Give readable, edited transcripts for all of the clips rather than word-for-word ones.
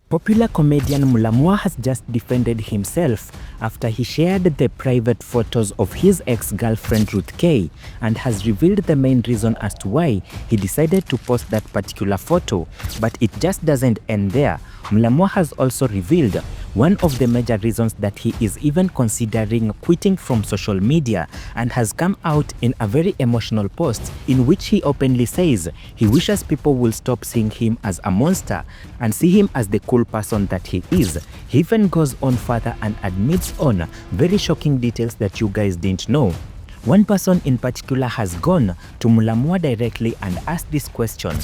Popular comedian Mulamwah has just defended himself after he shared the private photos of his ex-girlfriend Ruth K and has revealed the main reason as to why he decided to post that particular photo. But it just doesn't end there. Mulamwah has also revealed one of the major reasons that he is even considering quitting from social media, and has come out in a very emotional post in which he openly says he wishes people will stop seeing him as a monster and see him as the cool person that he is. He even goes on further and admits on very shocking details that you guys didn't know. One person in particular has gone to Mulamwah directly and asked this question: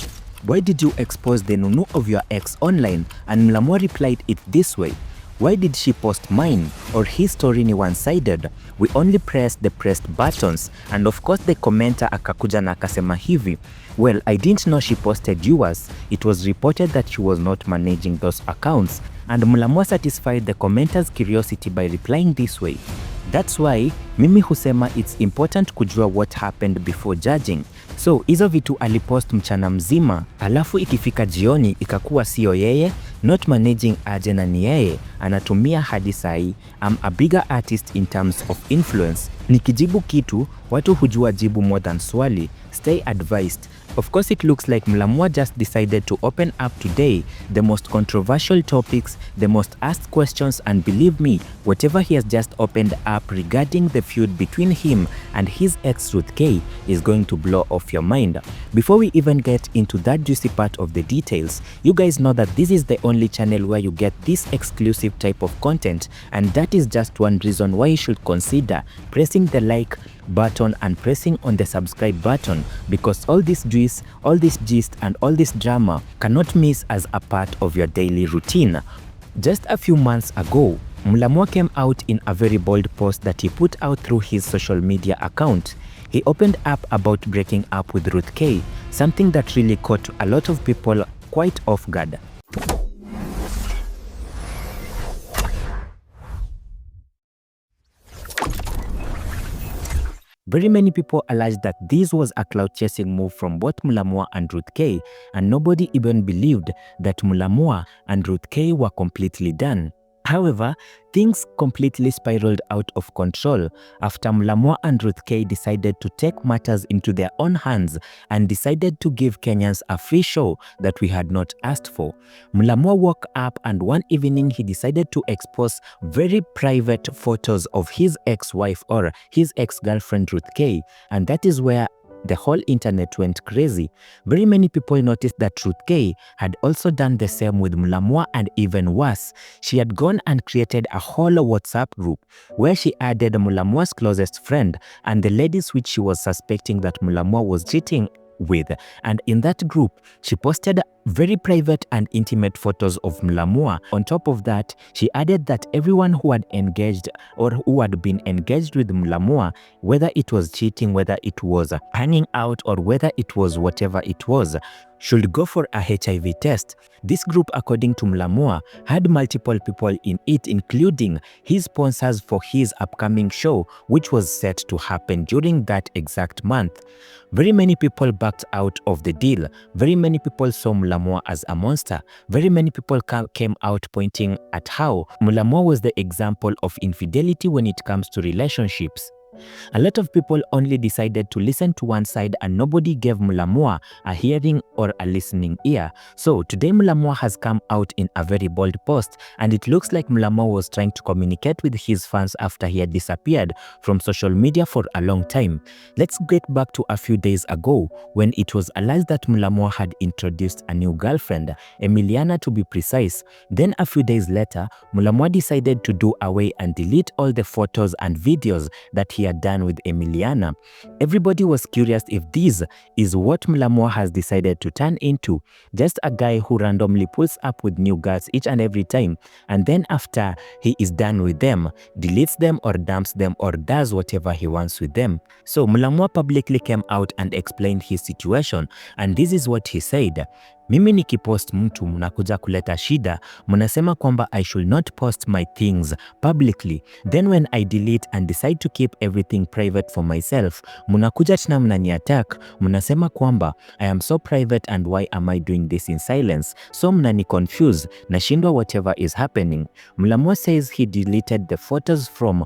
"Why did you expose the nunu of your ex online?" And Mulamwah replied it this way: "Why did she post mine? Or his story ni one-sided? We only press the pressed buttons." And of course the commenter akakuja na akasema hivi: "Well, I didn't know she posted yours. It was reported that she was not managing those accounts." And Mulamwah satisfied the commenter's curiosity by replying this way: "That's why mimi husema it's important kujua what happened before judging." So hizo vitu alipost mchana mzima, alafu ikifika jioni ikakuwa sio yeye, not managing aje na ni yeye anatumia hadi sahi. I'm a bigger artist in terms of influence. Nikijibu kitu watu hujua jibu more than swali. Stay advised." Of course, it looks like Mulamwah just decided to open up today the most controversial topics, the most asked questions, and believe me, whatever he has just opened up regarding the feud between him and his ex Ruth K is going to blow off your mind. Before we even get into that juicy part of the details, you guys know that this is the only channel where you get this exclusive type of content, and that is just one reason why you should consider pressing the like button and pressing on the subscribe button, because all this juice, all this gist, and all this drama cannot miss as a part of your daily routine. Just a few months ago, Mulamwah came out in a very bold post that he put out through his social media account. He opened up about breaking up with Ruth K, something that really caught a lot of people quite off guard. Very many people alleged that this was a clout-chasing move from both Mulamwah and Ruth K, and nobody even believed that Mulamwah and Ruth K were completely done. However, things completely spiraled out of control after Mulamwah and Ruth K decided to take matters into their own hands and decided to give Kenyans a free show that we had not asked for. Mulamwah woke up and one evening he decided to expose very private photos of his ex-wife or his ex-girlfriend Ruth K, and that is where the whole internet went crazy. Very many people noticed that Ruth K had also done the same with Mulamwah, and even worse, she had gone and created a whole WhatsApp group where she added Mulamwah's closest friend and the ladies which she was suspecting that Mulamwah was cheating with. And in that group, she posted very private and intimate photos of Mulamwah. On top of that, she added that everyone who had engaged or who had been engaged with Mulamwah, whether it was cheating, whether it was hanging out, or whether it was whatever it was, should go for a HIV test. This group, according to Mulamwah, had multiple people in it, including his sponsors for his upcoming show, which was set to happen during that exact month. Very many people backed out of the deal. Very many people saw Mulamwah as a monster. Very many people came out pointing at how Mulamwah was the example of infidelity when it comes to relationships. A lot of people only decided to listen to one side, and nobody gave Mulamwah a hearing or a listening ear. So today Mulamwah has come out in a very bold post, and it looks like Mulamwah was trying to communicate with his fans after he had disappeared from social media for a long time. Let's get back to a few days ago when it was alleged that Mulamwah had introduced a new girlfriend, Emilliana to be precise. Then a few days later, Mulamwah decided to do away and delete all the photos and videos that he had done with Emilliana. Everybody was curious if this is what Mulamwah has decided to turn into, just a guy who randomly pulls up with new girls each and every time, and then after he is done with them, deletes them or dumps them or does whatever he wants with them. So Mulamwah publicly came out and explained his situation, and this is what he said. Mimi nikipost mtu mnakuja kuleta shida, mnasema kwamba I should not post my things publicly. Then when I delete and decide to keep everything private for myself, mnakuja tena mnani-attack, mnasema kwamba I am so private and why am I doing this in silence? So mnani-confuse, nashindwa whatever is happening. Mulamwah says he deleted the photos from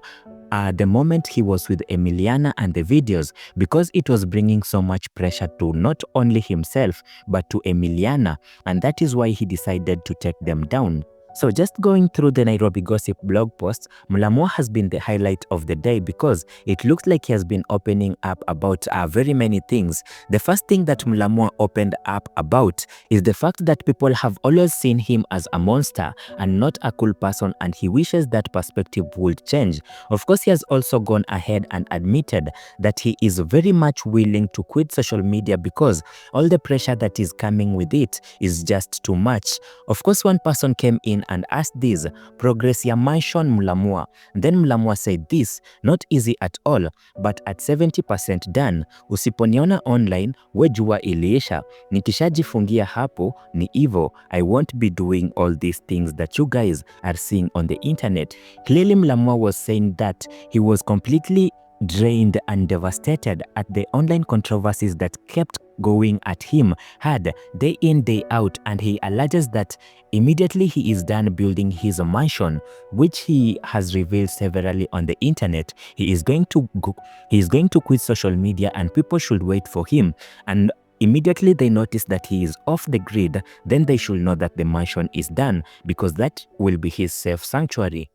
the moment he was with Emilliana and the videos because it was bringing so much pressure to not only himself but to Emilliana, and that is why he decided to take them down. So just going through the Nairobi Gossip blog post, Mulamwah has been the highlight of the day because it looks like he has been opening up about very many things. The first thing that Mulamwah opened up about is the fact that people have always seen him as a monster and not a cool person, and he wishes that perspective would change. Of course, he has also gone ahead and admitted that he is very much willing to quit social media because all the pressure that is coming with it is just too much. Of course, one person came in and asked this, progress ya mansion Mulamwah. Then Mulamwah said this, not easy at all, but at 70% done. Usiponiona online, we jua iliisha. Nikishajifungia hapo, ni evil. I won't be doing all these things that you guys are seeing on the internet. Clearly, Mulamwah was saying that he was completely drained and devastated at the online controversies that kept going at him hard day in day out, and he alleges that immediately he is done building his mansion, which he has revealed severally on the internet, he is going to quit social media and people should wait for him. And immediately they notice that he is off the grid, then they should know that the mansion is done because that will be his safe sanctuary.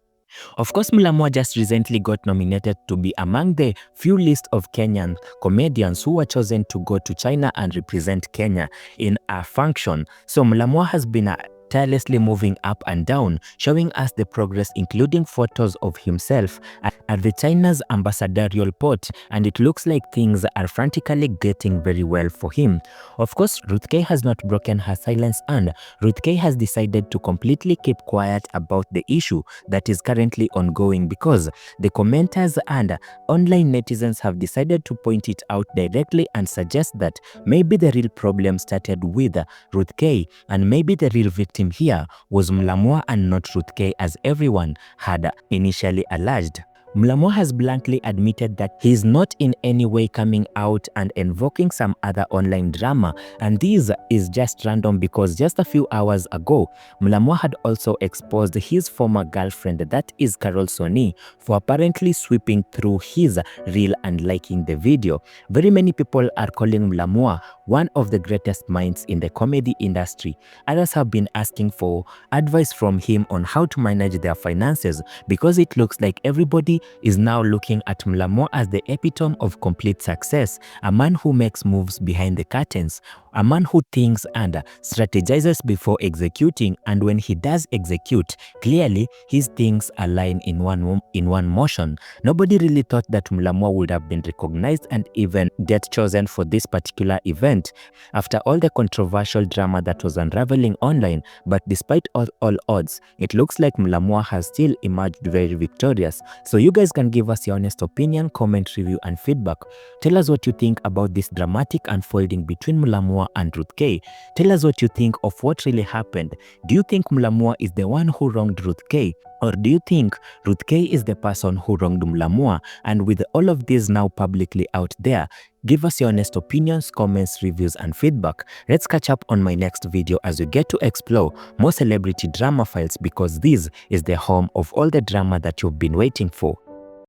Of course, Mulamwah just recently got nominated to be among the few list of Kenyan comedians who were chosen to go to China and represent Kenya in a function. So Mulamwah has been tirelessly moving up and down, showing us the progress, including photos of himself at the China's ambassadorial port, and it looks like things are frantically getting very well for him. Of course, Ruth K has not broken her silence, and Ruth K has decided to completely keep quiet about the issue that is currently ongoing because the commenters and online netizens have decided to point it out directly and suggest that maybe the real problem started with Ruth K, and maybe the real victim here was Mulamwah and not Ruth K as everyone had initially alleged. Mulamwah has bluntly admitted that he is not in any way coming out and invoking some other online drama, and this is just random because just a few hours ago, Mulamwah had also exposed his former girlfriend, that is Sonie, for apparently sweeping through his reel and liking the video. Very many people are calling Mulamwah one of the greatest minds in the comedy industry. Others have been asking for advice from him on how to manage their finances because it looks like everybody is now looking at Mulamwah as the epitome of complete success, a man who makes moves behind the curtains, a man who thinks and strategizes before executing, and when he does execute, clearly his things align in one motion. Nobody really thought that Mulamwah would have been recognized and even get chosen for this particular event after all the controversial drama that was unraveling online, but despite all odds, it looks like Mulamwah has still emerged very victorious. So you guys can give us your honest opinion, comment, review and feedback. Tell us what you think about this dramatic unfolding between Mulamwah and Ruth K. Tell us what you think of what really happened. Do you think Mulamwah is the one who wronged Ruth K? Or do you think Ruth K is the person who wronged Mulamwah? And with all of this now publicly out there, give us your honest opinions, comments, reviews and feedback. Let's catch up on my next video as we get to explore more celebrity drama files, because this is the home of all the drama that you've been waiting for.